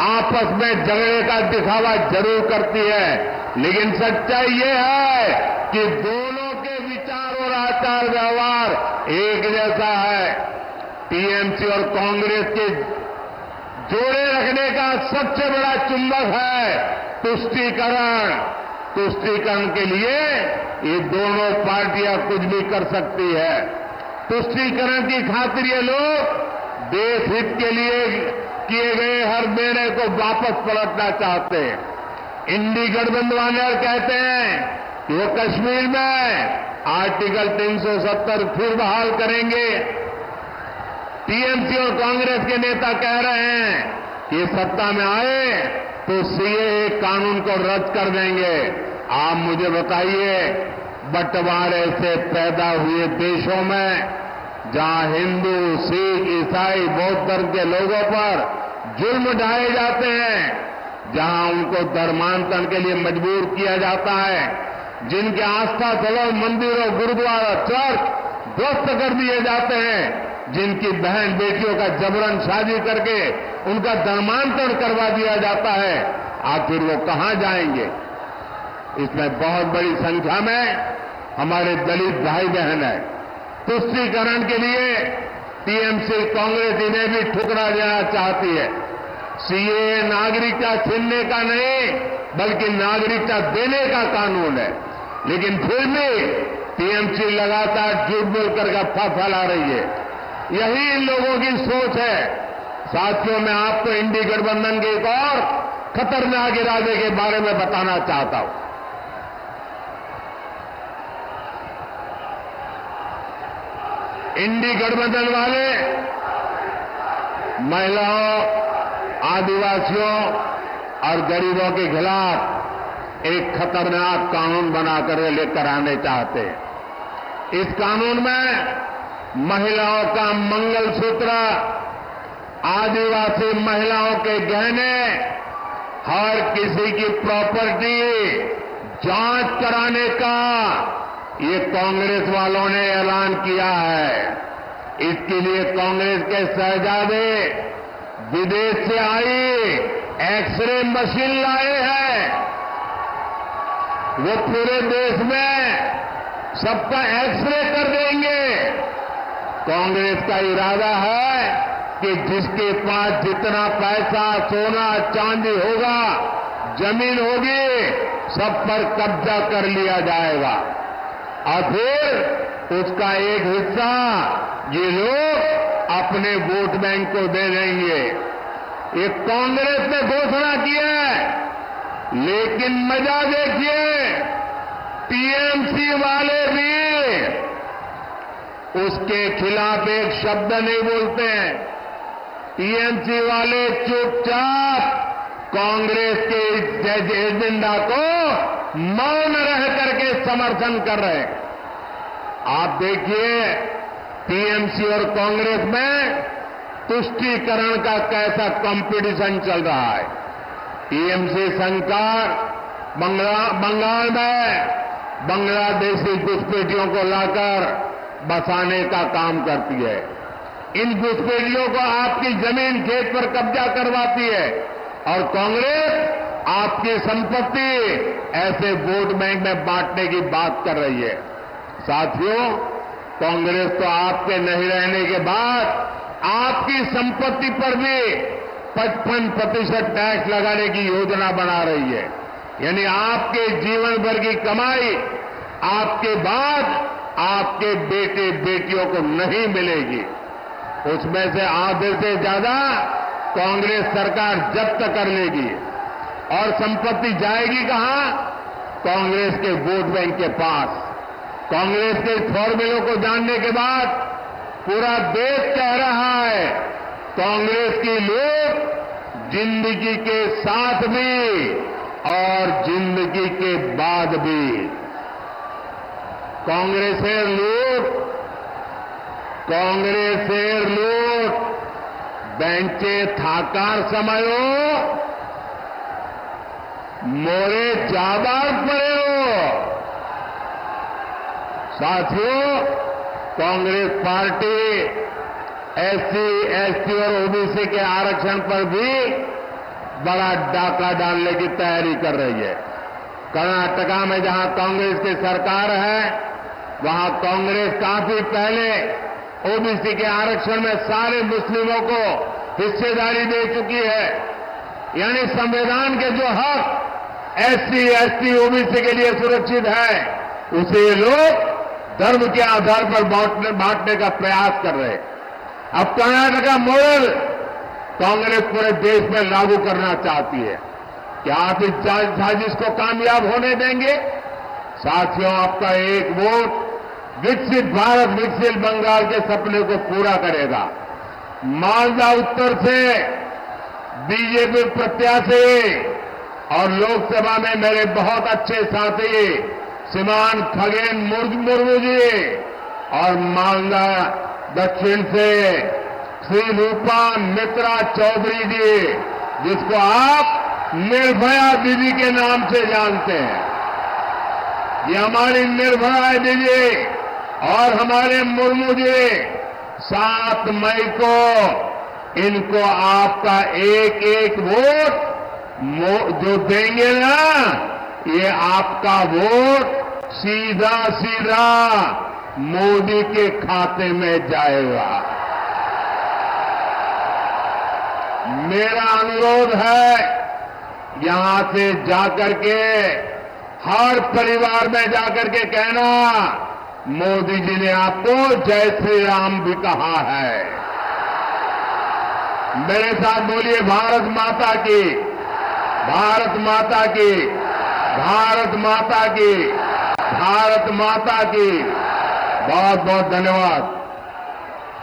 आपस में झगड़े का दिखावा जरूर करती है, लेकिन सच्चाई ये है कि दोनों के विचार और आचार व्यवहार एक जैसा है। टीएमसी और कांग्रेस के जोड़े रखने का सबसे बड़ा चुंबक है तुष्टीकरण। तुष्टीकरण के लिए ये दोनों पार्टियां कुछ भी कर सकती है। तुष्टीकरण की खातिर ये लोग देश हित के लिए किए गए हर निर्णय को वापस पलटना चाहते हैं। इंडी गठबंधन वाले कहते हैं कि वो कश्मीर में आर्टिकल 370 फिर बहाल करेंगे। टीएमसी और कांग्रेस के नेता कह रहे हैं कि सत्ता में आए तो सीएए कानून को रद्द कर देंगे। आप मुझे बताइए, बंटवारे से पैदा हुए देशों में जहां हिंदू, सिख, ईसाई, बौद्ध धर्म के लोगों पर जुल्म ढाए जाते हैं, जहां उनको धर्मांतरण के लिए मजबूर किया जाता है, जिनके आस्था स्थलों, मंदिरों, गुरुद्वारा, चर्च ध्वस्त कर दिए जाते हैं, जिनकी बहन बेटियों का जबरन शादी करके उनका धर्मांतरण करवा दिया जाता है, आखिर वो कहां जाएंगे? इसमें बहुत बड़ी संख्या में हमारे दलित भाई बहन है। तुष्टीकरण के लिए टीएमसी कांग्रेस इन्हें भी ठुकरा देना चाहती है। सीएए नागरिकता छीनने का नहीं, बल्कि नागरिकता देने का कानून है, लेकिन फिर भी टीएमसी लगातार झूठ बोलकर गप्पा फैला रही है। यही इन लोगों की सोच है। साथियों, मैं आपको इंडी गठबंधन के एक और खतरनाक इरादे के बारे में बताना चाहता हूं। इंडी गठबंधन वाले महिलाओं, आदिवासियों और गरीबों के खिलाफ एक खतरनाक कानून बनाकर लेकर आने चाहते हैं। इस कानून में महिलाओं का मंगलसूत्र, आदिवासी महिलाओं के गहने, हर किसी की प्रॉपर्टी जांच कराने का ये कांग्रेस वालों ने ऐलान किया है। इसके लिए कांग्रेस के शहजादे विदेश से आई एक्सरे मशीन लाए हैं। वो पूरे देश में सबका एक्सरे कर देंगे। कांग्रेस का इरादा है कि जिसके पास जितना पैसा, सोना, चांदी होगा, जमीन होगी, सब पर कब्जा कर लिया जाएगा और फिर उसका एक हिस्सा ये लोग अपने वोट बैंक को दे देंगे। ये कांग्रेस ने घोषणा की है, लेकिन मजा देखिए, टीएमसी वाले भी उसके खिलाफ एक शब्द नहीं बोलते हैं। टीएमसी वाले चुपचाप कांग्रेस के इस एजेंडा को मौन रह करके समर्थन कर रहे हैं। आप देखिए, टीएमसी और कांग्रेस में तुष्टीकरण का कैसा कंपटीशन चल रहा है। टीएमसी सरकार बंगाल में बांग्लादेशी घुसपैठियों को लाकर बसाने का काम करती है। इन घुसपैठियों को आपकी जमीन, खेत पर कब्जा करवाती है और कांग्रेस आपकी संपत्ति ऐसे वोट बैंक में बांटने की बात कर रही है। साथियों, कांग्रेस तो आपके नहीं रहने के बाद आपकी संपत्ति पर भी 55% टैक्स लगाने की योजना बना रही है। यानी आपके जीवन भर की कमाई आपके बाद आपके बेटे बेटियों को नहीं मिलेगी। उसमें से आधे से ज्यादा कांग्रेस सरकार जब्त कर लेगी और संपत्ति जाएगी कहां? कांग्रेस के वोट बैंक के पास। कांग्रेस के फॉर्मूलों को जानने के बाद पूरा देश कह रहा है, कांग्रेस की लोग जिंदगी के साथ भी और जिंदगी के बाद भी कांग्रेसेर लोग बेंचे थाकार समयो मोरे जाबार पड़े हो। साथियों, कांग्रेस पार्टी एससी, एसटी और ओबीसी के आरक्षण पर भी बड़ा डाका डालने की तैयारी कर रही है। कर्नाटका में जहां कांग्रेस की सरकार है, वहां कांग्रेस काफी पहले ओबीसी के आरक्षण में सारे मुस्लिमों को हिस्सेदारी दे चुकी है। यानी संविधान के जो हक एससी, एसटी, ओबीसी के लिए सुरक्षित है, उसे ये लोग धर्म के आधार पर बांटने का प्रयास कर रहे हैं। अब कर्नाटका मॉडल कांग्रेस पूरे देश में लागू करना चाहती है। क्या आप इस साजिश को कामयाब होने देंगे? साथियों, आपका एक वोट विकसित भारत, विकसित बंगाल के सपने को पूरा करेगा। मालदा उत्तर से बीजेपी प्रत्याशी और लोकसभा में मेरे बहुत अच्छे साथी श्रीमान खगेन मुर्मू जी और मालदा दक्षिण से श्री रूपा मित्रा चौधरी जी, जिसको आप निर्भया दीदी के नाम से जानते हैं। ये हमारी निर्भया दीदी और हमारे मुर्मू जी 7 मई को इनको आपका एक एक वोट जो देंगे ना, ये आपका वोट सीधा सीधा मोदी के खाते में जाएगा। मेरा अनुरोध है, यहां से जाकर के हर परिवार में जाकर के कहना, मोदी जी ने आपको जय श्री राम भी कहा है। मेरे साथ बोलिए, भारत माता की, भारत माता की, भारत माता की, भारत माता की। बहुत बहुत धन्यवाद।